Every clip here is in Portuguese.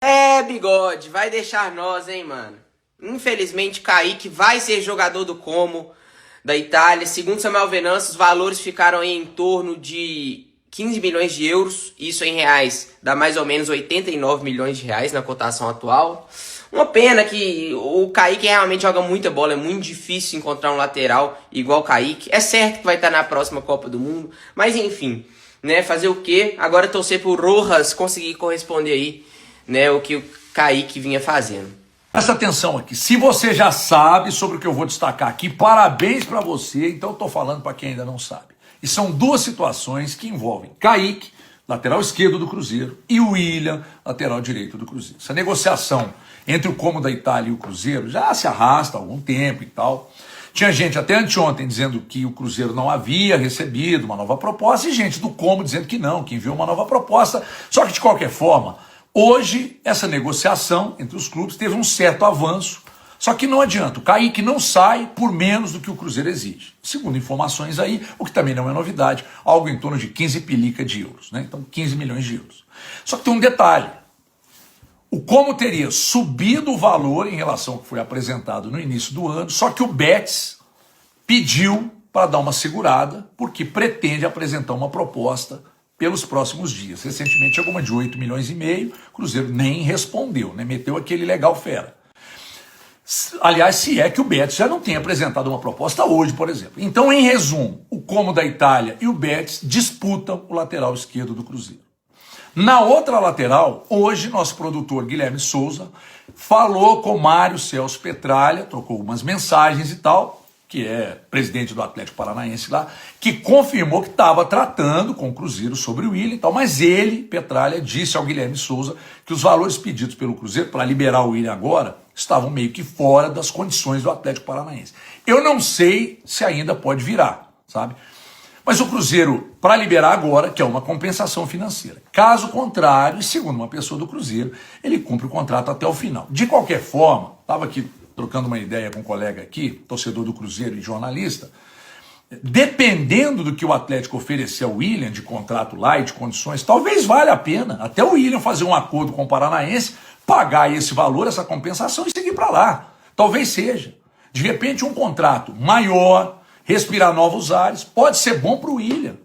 É, Bigode, vai deixar nós, hein, mano. Infelizmente, Kaique vai ser jogador do Como da Itália. Segundo Samuel Venâncio, os valores ficaram aí em torno de 15 milhões de euros. Isso em reais dá mais ou menos 89 milhões de reais na cotação atual. Uma pena que o Kaique realmente joga muita bola. É muito difícil encontrar um lateral igual o Kaique. É certo que vai estar na próxima Copa do Mundo. Mas enfim, né? Fazer o quê? Agora torcer pro Rojas conseguir corresponder aí, né, o que o Kaique vinha fazendo. Presta atenção aqui, se você já sabe sobre o que eu vou destacar aqui, parabéns para você, então eu tô falando para quem ainda não sabe. E são duas situações que envolvem Kaique, lateral esquerdo do Cruzeiro, e o William, lateral direito do Cruzeiro. Essa negociação entre o Como da Itália e o Cruzeiro já se arrasta há algum tempo e tal. Tinha gente até anteontem dizendo que o Cruzeiro não havia recebido uma nova proposta, e gente do Como dizendo que não, que enviou uma nova proposta. Só que de qualquer forma, hoje, essa negociação entre os clubes teve um certo avanço, só que não adianta, o Kaique não sai por menos do que o Cruzeiro exige. Segundo informações aí, o que também não é novidade, algo em torno de 15 pilica de euros, né? Então 15 milhões de euros. Só que tem um detalhe, o Como teria subido o valor em relação ao que foi apresentado no início do ano, só que o Betis pediu para dar uma segurada, porque pretende apresentar uma proposta pelos próximos dias. Recentemente chegou uma de 8 milhões e meio, o Cruzeiro nem respondeu, né? Meteu aquele legal fera. Aliás, se é que o Betis já não tem apresentado uma proposta hoje, por exemplo. Então, em resumo, o Como da Itália e o Betis disputam o lateral esquerdo do Cruzeiro. Na outra lateral, hoje, nosso produtor Guilherme Souza falou com Mário Celso Petralha, trocou umas mensagens e tal, que é presidente do Atlético Paranaense lá, que confirmou que estava tratando com o Cruzeiro sobre o William e tal, mas ele, Petralha, disse ao Guilherme Souza que os valores pedidos pelo Cruzeiro para liberar o William agora estavam meio que fora das condições do Atlético Paranaense. Eu não sei se ainda pode virar, sabe? Mas o Cruzeiro, para liberar agora, quer uma compensação financeira. Caso contrário, e segundo uma pessoa do Cruzeiro, ele cumpre o contrato até o final. De qualquer forma, estava aqui trocando uma ideia com um colega aqui, torcedor do Cruzeiro e jornalista, dependendo do que o Atlético oferecer ao William de contrato lá e de condições, talvez valha a pena até o William fazer um acordo com o Paranaense, pagar esse valor, essa compensação e seguir para lá. Talvez seja. De repente um contrato maior, respirar novos ares, pode ser bom para o William.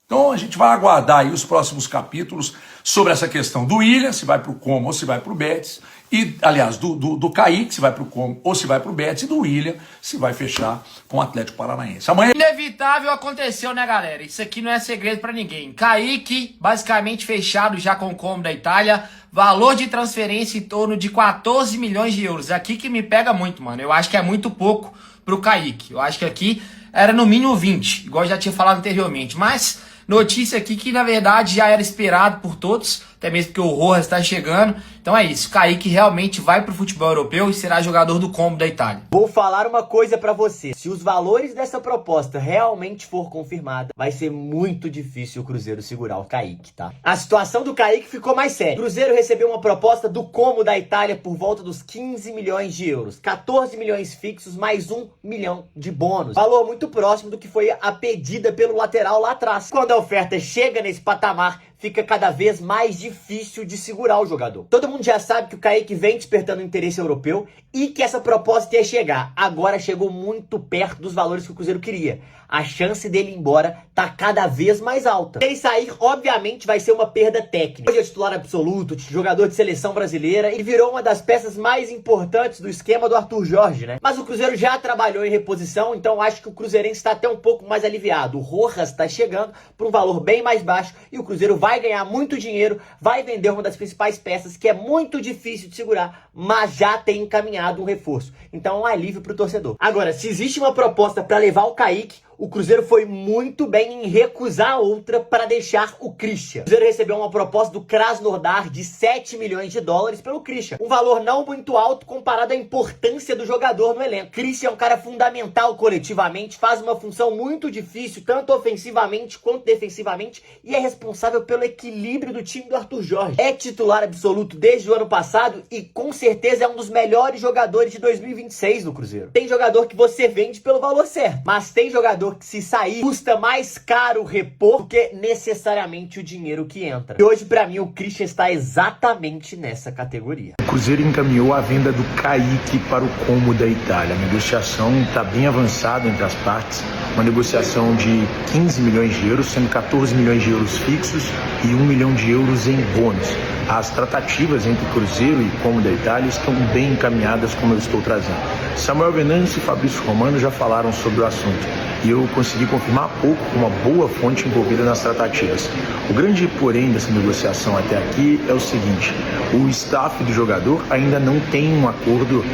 Então a gente vai aguardar aí os próximos capítulos sobre essa questão do William, se vai para o Como ou se vai para o Betis, e, aliás, do Kaique, se vai para o Como ou se vai para o Betis, e do William, se vai fechar com o Atlético Paranaense. Amanhã... Inevitável aconteceu, né, galera? Isso aqui não é segredo pra ninguém. Kaique, basicamente fechado já com o Como da Itália, valor de transferência em torno de 14 milhões de euros. Aqui que me pega muito, mano. Eu acho que é muito pouco pro Kaique. Eu acho que aqui era no mínimo 20, igual eu já tinha falado anteriormente. Mas notícia aqui que, na verdade, já era esperado por todos, até mesmo porque o Rojas está chegando. Então é isso, Kaique realmente vai pro futebol europeu e será jogador do Como da Itália. Vou falar uma coisa pra você. Se os valores dessa proposta realmente for confirmada, vai ser muito difícil o Cruzeiro segurar o Kaique, tá? A situação do Kaique ficou mais séria. O Cruzeiro recebeu uma proposta do Como da Itália por volta dos 15 milhões de euros. 14 milhões fixos mais 1 milhão de bônus. Valor muito próximo do que foi a pedida pelo lateral lá atrás. Quando a oferta chega nesse patamar, fica cada vez mais difícil de segurar o jogador. Todo mundo já sabe que o Kaique vem despertando interesse europeu e que essa proposta ia chegar. Agora chegou muito perto dos valores que o Cruzeiro queria. A chance dele ir embora tá cada vez mais alta. Se ele sair, obviamente, vai ser uma perda técnica. Hoje é titular absoluto, jogador de seleção brasileira e virou uma das peças mais importantes do esquema do Arthur Jorge, né? Mas o Cruzeiro já trabalhou em reposição, então acho que o Cruzeirense está até um pouco mais aliviado. O Rojas está chegando por um valor bem mais baixo e o Cruzeiro vai ganhar muito dinheiro, vai vender uma das principais peças que é muito difícil de segurar, mas já tem encaminhado um reforço. Então é um alívio pro torcedor. Agora, se existe uma proposta para levar o Kaique, o Cruzeiro foi muito bem em recusar outra para deixar o Christian. O Cruzeiro recebeu uma proposta do Krasnodar de 7 milhões de dólares pelo Christian. Um valor não muito alto comparado à importância do jogador no elenco. Christian é um cara fundamental coletivamente, faz uma função muito difícil, tanto ofensivamente quanto defensivamente, e é responsável pelo equilíbrio do time do Arthur Jorge. É titular absoluto desde o ano passado e com certeza é um dos melhores jogadores de 2026 no Cruzeiro. Tem jogador que você vende pelo valor certo, mas tem jogador jogador que, se sair, custa mais caro repor do que necessariamente o dinheiro que entra. E hoje, pra mim, o Christian está exatamente nessa categoria. O Cruzeiro encaminhou a venda do Kaique para o Como da Itália. A negociação está bem avançada entre as partes. Uma negociação de 15 milhões de euros, sendo 14 milhões de euros fixos e 1 milhão de euros em bônus. As tratativas entre Cruzeiro e Como da Itália estão bem encaminhadas, como eu estou trazendo. Samuel Venâncio e Fabrício Romano já falaram sobre o assunto e eu consegui confirmar há pouco com uma boa fonte envolvida nas tratativas. O grande porém dessa negociação até aqui é o seguinte: o staff do jogador ainda não tem um acordo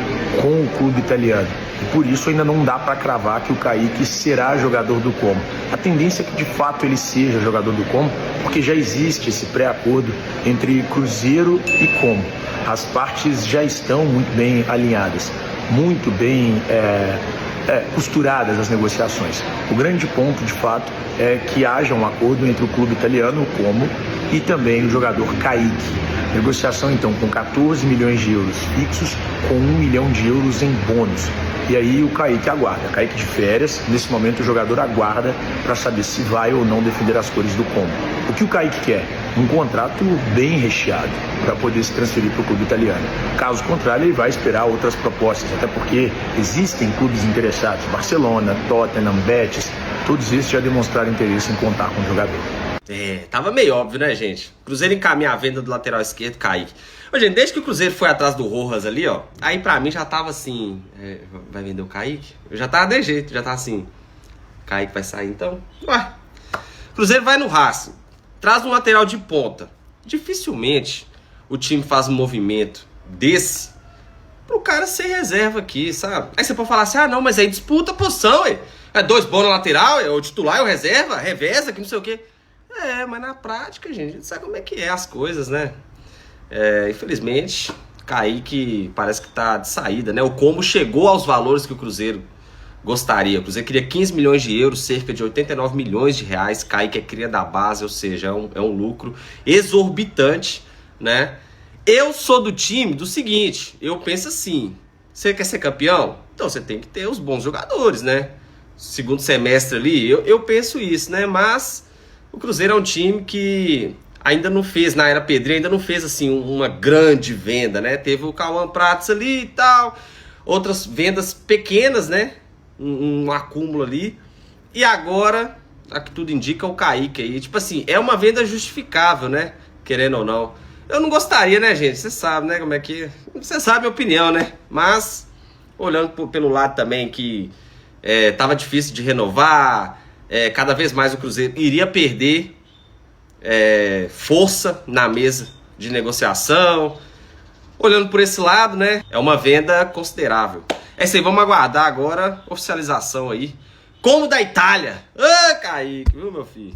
com o clube italiano e por isso ainda não dá para cravar que o Kaique será jogador do Como. A tendência é que de fato ele seja jogador do Como, porque já existe esse pré-acordo entre Cruzeiro e Como. As partes já estão muito bem alinhadas, muito bem costuradas as negociações. O grande ponto, de fato, é que haja um acordo entre o clube italiano, o Como, e também o jogador Kaique. Negociação, então, com 14 milhões de euros fixos, com 1 milhão de euros em bônus. E aí o Kaique aguarda. Kaique de férias, nesse momento o jogador aguarda para saber se vai ou não defender as cores do Como. O que o Kaique quer? Um contrato bem recheado para poder se transferir para o clube italiano. Caso contrário, ele vai esperar outras propostas, até porque existem clubes interessados. Barcelona, Tottenham, Betis, todos esses já demonstraram interesse em contar com o jogador. Tava meio óbvio, né, gente? Cruzeiro encaminha a venda do lateral esquerdo, Kaique. Ô, gente, desde que o Cruzeiro foi atrás do Rojas ali, ó, aí pra mim já tava assim, vai vender o Kaique? Eu já tava de jeito, já tava assim, Kaique vai sair então? Ué, Cruzeiro vai no Racing, traz um lateral de ponta. Dificilmente o time faz um movimento desse pro cara ser reserva aqui, sabe? Aí você pode falar assim, não, mas aí disputa a posição, ué. É 2 bons na lateral, o titular é o reserva, reveza, que não sei o quê. Mas na prática, gente, a gente sabe como é que é as coisas, né? Infelizmente, Kaique parece que tá de saída, né? O Como chegou aos valores que o Cruzeiro gostaria. O Cruzeiro queria 15 milhões de euros, cerca de 89 milhões de reais. Kaique é cria da base, ou seja, é um lucro exorbitante, né? Eu sou do time do seguinte, eu penso assim, você quer ser campeão? Então você tem que ter os bons jogadores, né? Segundo semestre ali, eu penso isso, né? Mas o Cruzeiro é um time que ainda não fez, na era Pedrinho, ainda não fez assim uma grande venda, né? Teve o Cauã Prates ali e tal, outras vendas pequenas, né? Um acúmulo ali. E agora, a que tudo indica, o Kaique aí. Tipo assim, é uma venda justificável, né? Querendo ou não. Eu não gostaria, né, gente? Você sabe, né, como é que... Você sabe a minha opinião, né? Mas, olhando pelo lado também que tava difícil de renovar, cada vez mais o Cruzeiro iria perder força na mesa de negociação. Olhando por esse lado, né, é uma venda considerável. É isso aí, vamos aguardar agora a oficialização aí. Como da Itália. Kaique, viu, meu filho?